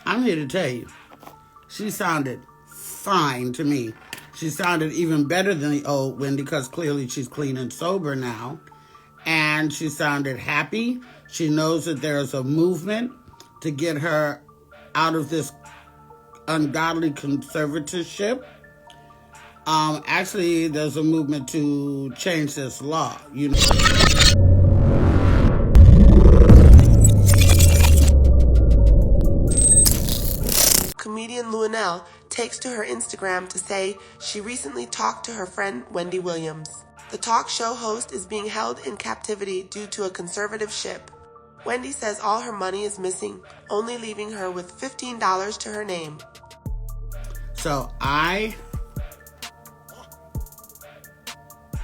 I'm here to tell you, she sounded fine to me. She sounded even better than the old Wendy because clearly she's clean and sober now. And she sounded happy. She knows that there is a movement to get her out of this ungodly conservativeship. Actually, there's a movement to change this law, you know. Comedian Luenell takes to her Instagram to say she recently talked to her friend Wendy Williams. The talk show host is being held in captivity due to a conservativeship. Wendy says all her money is missing, only leaving her with $15 to her name. So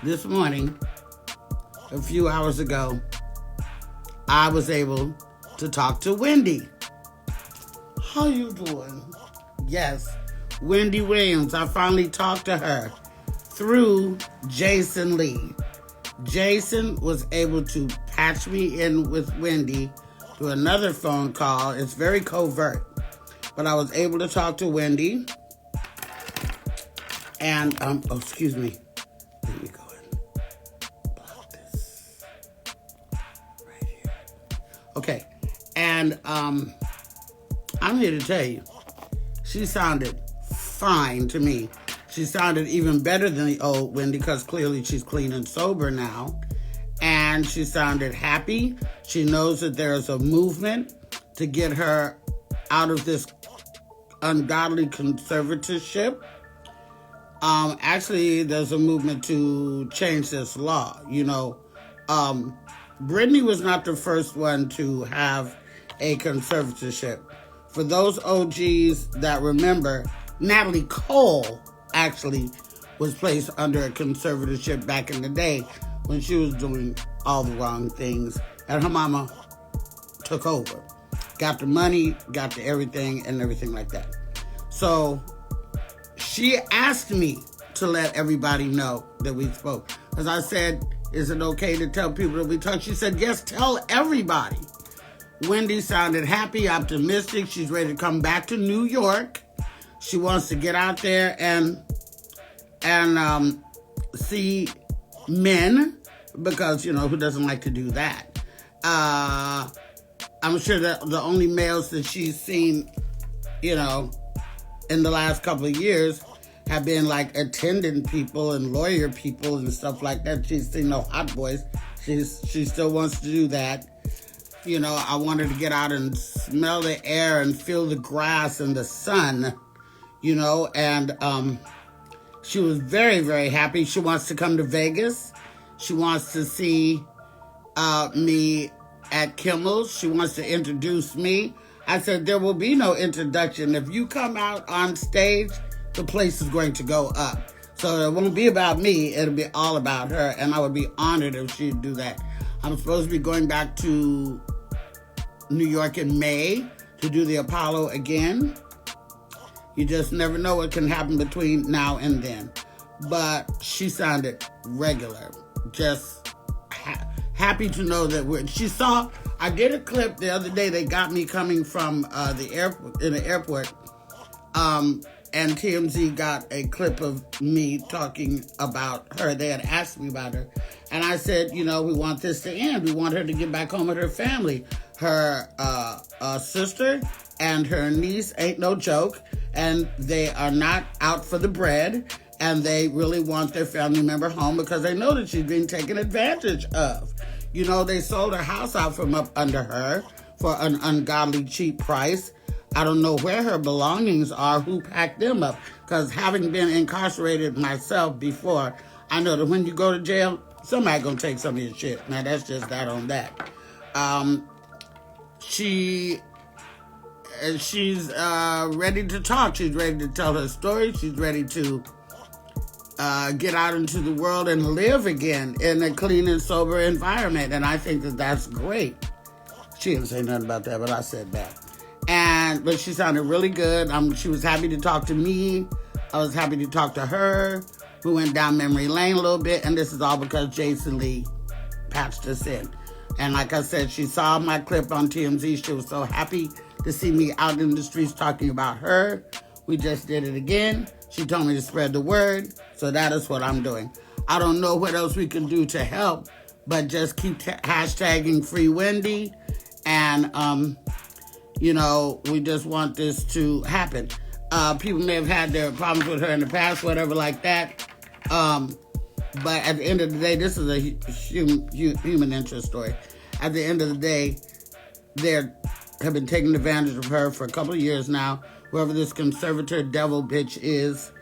this morning, a few hours ago, I was able to talk to Wendy. How you doing? Yes, Wendy Williams. I finally talked to her through Jason Lee. Jason was able to patch me in with Wendy through another phone call. It's very covert, but I was able to talk to Wendy. And, excuse me. Let me go and block this right here. Okay, and, I'm here to tell you, she sounded fine to me. She sounded even better than the old Wendy because clearly she's clean and sober now. And she sounded happy. She knows that there is a movement to get her out of this ungodly conservativeship. Actually, there's a movement to change this law, you know. Brittany was not the first one to have a conservatorship. For those OGs that remember, Natalie Cole actually was placed under a conservatorship back in the day when she was doing all the wrong things, and her mama took over. Got the money, got the everything, and everything like that. So she asked me to let everybody know that we spoke. Because I said, is it okay to tell people that we talked? She said, yes, tell everybody. Wendy sounded happy, optimistic. She's ready to come back to New York. She wants to get out there and see men, because, you know, who doesn't like to do that? I'm sure that the only males that she's seen, you know, in the last couple of years have been like attendant people and lawyer people and stuff like that. She's seen no hot boys. She still wants to do that. You know, I want her to get out and smell the air and feel the grass and the sun, you know, and she was very, very happy. She wants to come to Vegas. She wants to see me at Kimmel's. She wants to introduce me. I said, there will be no introduction. If you come out on stage, the place is going to go up. So it won't be about me. It'll be all about her, and I would be honored if she'd do that. I'm supposed to be going back to New York in May to do the Apollo again. You just never know what can happen between now and then. But she sounded regular, just happy to know that she saw. I did a clip the other day. They got me coming from the airport, in the airport, and TMZ got a clip of me talking about her. They had asked me about her, and I said, you know, we want this to end. We want her to get back home with her family. Her sister and her niece ain't no joke, and they are not out for the bread, and they really want their family member home because they know that she's being taken advantage of. You know, they sold her house out from up under her for an ungodly cheap price. I don't know where her belongings are, who packed them up, because having been incarcerated myself before, I know that when you go to jail, somebody gonna take some of your shit. Now, that's just that on that. She's ready to talk. She's ready to tell her story. She's ready to get out into the world and live again in a clean and sober environment. And I think that that's great. She didn't say nothing about that, but I said that. But she sounded really good. She was happy to talk to me. I was happy to talk to her. We went down memory lane a little bit, and this is all because Jason Lee patched us in. And like I said, she saw my clip on TMZ. She was so happy to see me out in the streets talking about her. We just did it again. She told me to spread the word, so that is what I'm doing. I don't know what else we can do to help, but just keep hashtagging Free Wendy, and we just want this to happen. People may have had their problems with her in the past, whatever like that. But at the end of the day, this is a human interest story. At the end of the day, they have been taking advantage of her for a couple of years now. Whoever this conservator devil bitch is,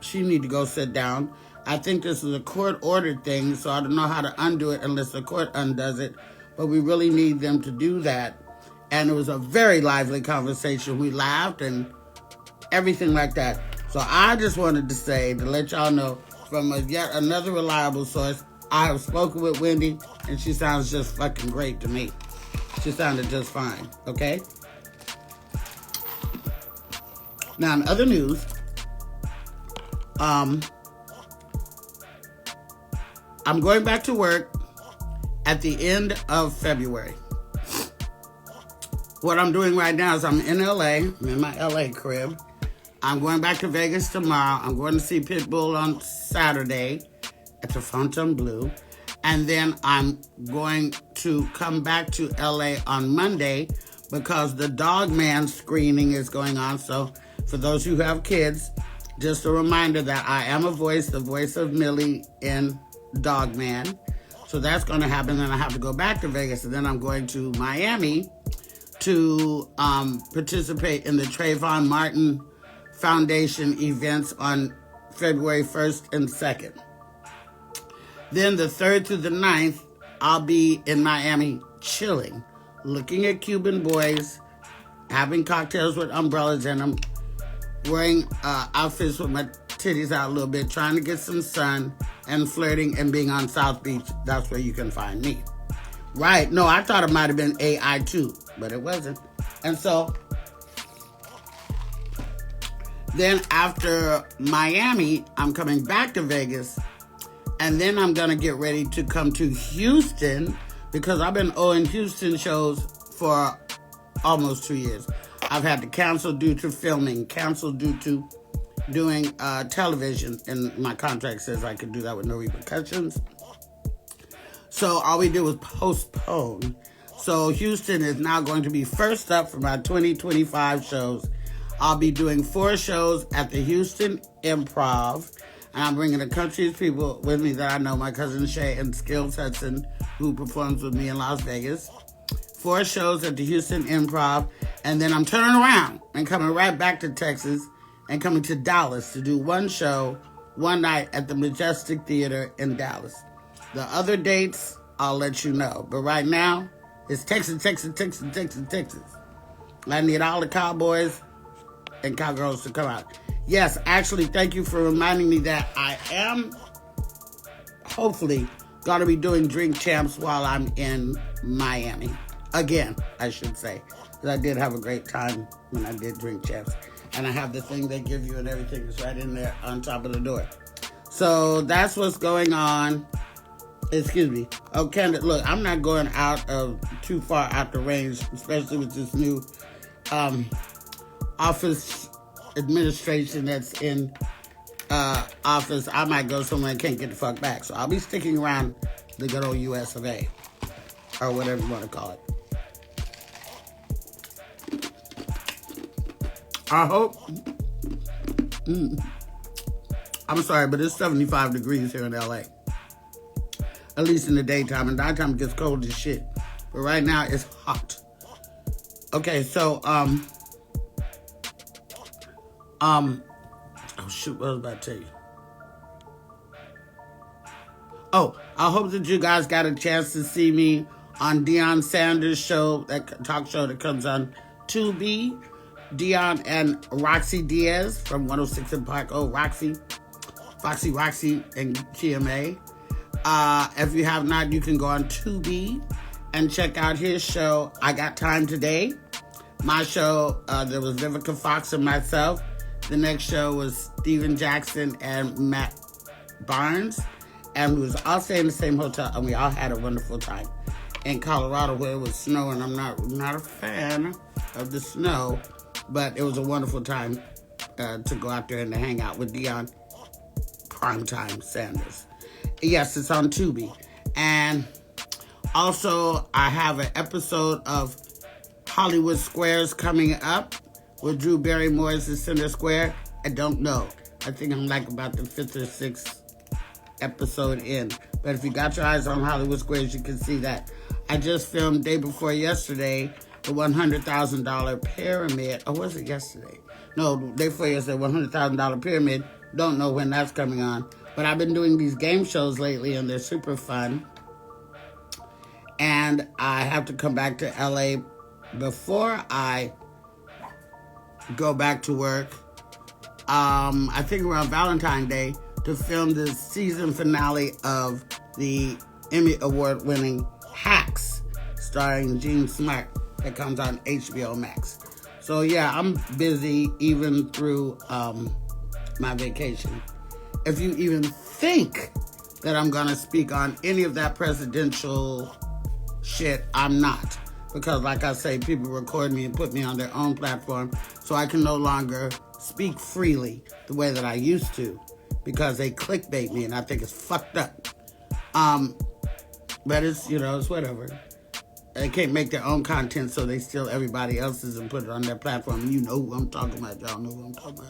she need to go sit down. I think this is a court-ordered thing, so I don't know how to undo it unless the court undoes it. But we really need them to do that. And it was a very lively conversation. We laughed and everything like that. So I just wanted to say, to let y'all know, from yet another reliable source, I have spoken with Wendy, and she sounds just fucking great to me. She sounded just fine, okay? Now, in other news, I'm going back to work at the end of February. What I'm doing right now is I'm in LA. I'm in my LA crib. I'm going back to Vegas tomorrow. I'm going to see Pitbull on Saturday at the Fontainebleau. And then I'm going to come back to LA on Monday because the Dog Man screening is going on. So for those who have kids, just a reminder that I am the voice of Millie in Dog Man. So that's going to happen. Then I have to go back to Vegas. And then I'm going to Miami to participate in the Trayvon Martin Foundation events on February 1st and 2nd. Then the 3rd through the 9th, I'll be in Miami chilling, looking at Cuban boys, having cocktails with umbrellas in them, wearing outfits with my titties out a little bit, trying to get some sun, and flirting and being on South Beach. That's where you can find me. Right. No, I thought it might have been AI too, but it wasn't. And so then after Miami, I'm coming back to Vegas, and then I'm going to get ready to come to Houston because I've been owing Houston shows for almost 2 years. I've had to cancel due to filming, cancel due to doing television, and my contract says I could do that with no repercussions. So all we did was postpone. So Houston is now going to be first up for my 2025 shows. I'll be doing 4 shows at the Houston Improv, and I'm bringing a country of people with me that I know, my cousin Shay and Skills Hudson, who performs with me in Las Vegas. 4 shows at the Houston Improv, and then I'm turning around and coming right back to Texas and coming to Dallas to do 1 show, 1 night at the Majestic Theater in Dallas. The other dates, I'll let you know. But right now, it's Texas. I need all the cowboys and cowgirls to come out. Yes, actually, thank you for reminding me that I am hopefully going to be doing Drink Champs while I'm in Miami. Again, I should say. Because I did have a great time when I did Drink Champs. And I have the thing they give you and everything is right in there on top of the door. So that's what's going on. Excuse me. Oh, Candace, look, I'm not going out of too far out the range, especially with this new office administration that's in office. I might go somewhere and can't get the fuck back. So I'll be sticking around the good old US of A, or whatever you want to call it. I hope. I'm sorry, but it's 75 degrees here in LA. At least in the daytime. In the nighttime it gets cold as shit. But right now it's hot. Okay, so oh shoot, what was I about to tell you? Oh, I hope that you guys got a chance to see me on Deion Sanders' show, that talk show that comes on Tubi. Deion and Roxy Diaz from 106 in Park. Oh, Roxy, and GMA. If you have not, you can go on Tubi and check out his show, I Got Time Today. My show, there was Vivica Fox and myself. The next show was Steven Jackson and Matt Barnes. And we was all staying in the same hotel, and we all had a wonderful time. In Colorado, where it was snowing, I'm not a fan of the snow, but it was a wonderful time to go out there and to hang out with Deion Primetime Sanders. Yes, it's on Tubi. And also, I have an episode of Hollywood Squares coming up with Drew Barrymore as the center square. I don't know. I think I'm like about the 5th or 6th episode in. But if you got your eyes on Hollywood Squares, you can see that. I just filmed day before yesterday the $100,000 pyramid. Oh, was it yesterday? No, day before yesterday, $100,000 pyramid. Don't know when that's coming on. But I've been doing these game shows lately, and they're super fun. And I have to come back to LA before I go back to work. I think around Valentine's Day to film the season finale of the Emmy Award-winning Hacks, starring Gene Smart, that comes on HBO Max. So yeah, I'm busy even through my vacation. If you even think that I'm gonna speak on any of that presidential shit, I'm not. Because like I say, people record me and put me on their own platform, so I can no longer speak freely the way that I used to, because they clickbait me and I think it's fucked up. But it's, it's whatever. They can't make their own content, so they steal everybody else's and put it on their platform. You know who I'm talking about. Y'all know who I'm talking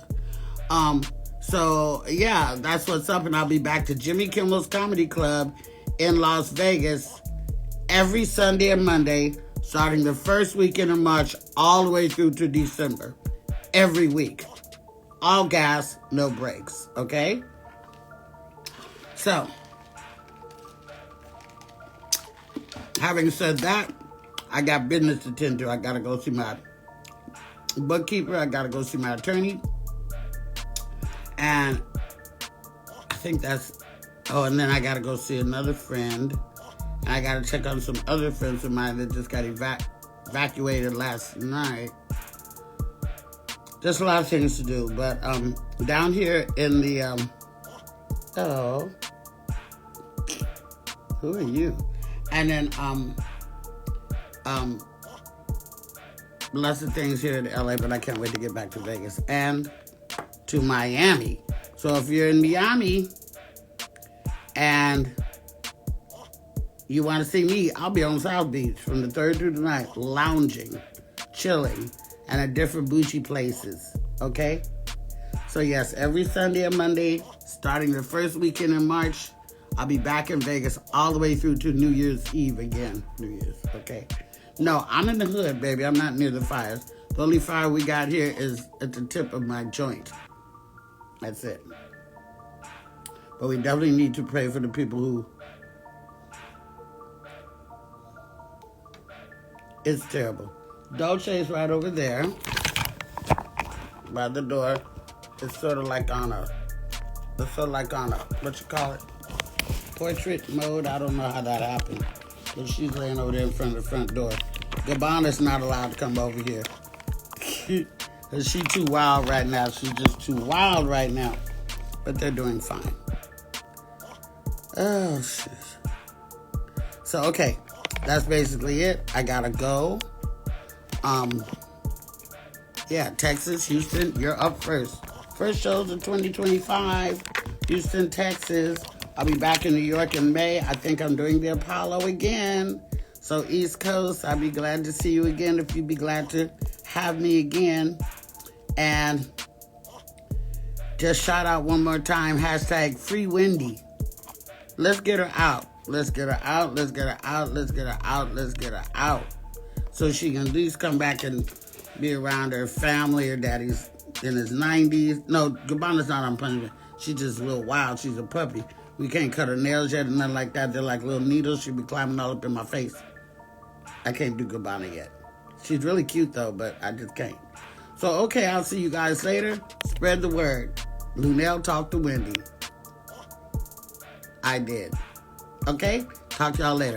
about. So, yeah, that's what's up. And I'll be back to Jimmy Kimmel's Comedy Club in Las Vegas every Sunday and Monday, starting the first weekend of March all the way through to December. Every week. All gas, no brakes. Okay? So, having said that, I got business to tend to. I got to go see my bookkeeper. I got to go see my attorney. And I think that's... Oh, and then I got to go see another friend. And I got to check on some other friends of mine that just got evacuated last night. Just a lot of things to do. But down here in the... Hello. Who are you? And then, lots of things here in LA, but I can't wait to get back to Vegas and to Miami. So if you're in Miami and you want to see me, I'll be on South Beach from the 3rd through the 9th, lounging, chilling, and at different bougie places, okay? So yes, every Sunday and Monday, starting the first weekend in March, I'll be back in Vegas all the way through to New Year's Eve again. New Year's, okay? No, I'm in the hood, baby. I'm not near the fires. The only fire we got here is at the tip of my joint. That's it. But we definitely need to pray for the people who... It's terrible. Dolce's right over there by the door. It's sort of like on a... what you call it? Portrait mode. I don't know how that happened. But she's laying over there in front of the front door. Gabbana's not allowed to come over here. Because she's too wild right now. She's just too wild right now. But they're doing fine. Oh, shit. So, okay. That's basically it. I gotta go. Yeah, Texas, Houston, you're up first. First shows in 2025. Houston, Texas. I'll be back in New York in May. I think I'm doing the Apollo again. So East Coast, I'll be glad to see you again if you'd be glad to have me again. And just shout out one more time, hashtag free Wendy. Let's get her out. Let's get her out. Let's get her out. Let's get her out. Let's get her out. So she can at least come back and be around her family. Her daddy's in his 90s. No, Gabbana's not on punishment. She's just a little wild. She's a puppy. We can't cut her nails yet and nothing like that. They're like little needles. She'll be climbing all up in my face. I can't do Gabbana yet. She's really cute, though, but I just can't. So, okay, I'll see you guys later. Spread the word. Luenell talked to Wendy. I did. Okay? Talk to y'all later.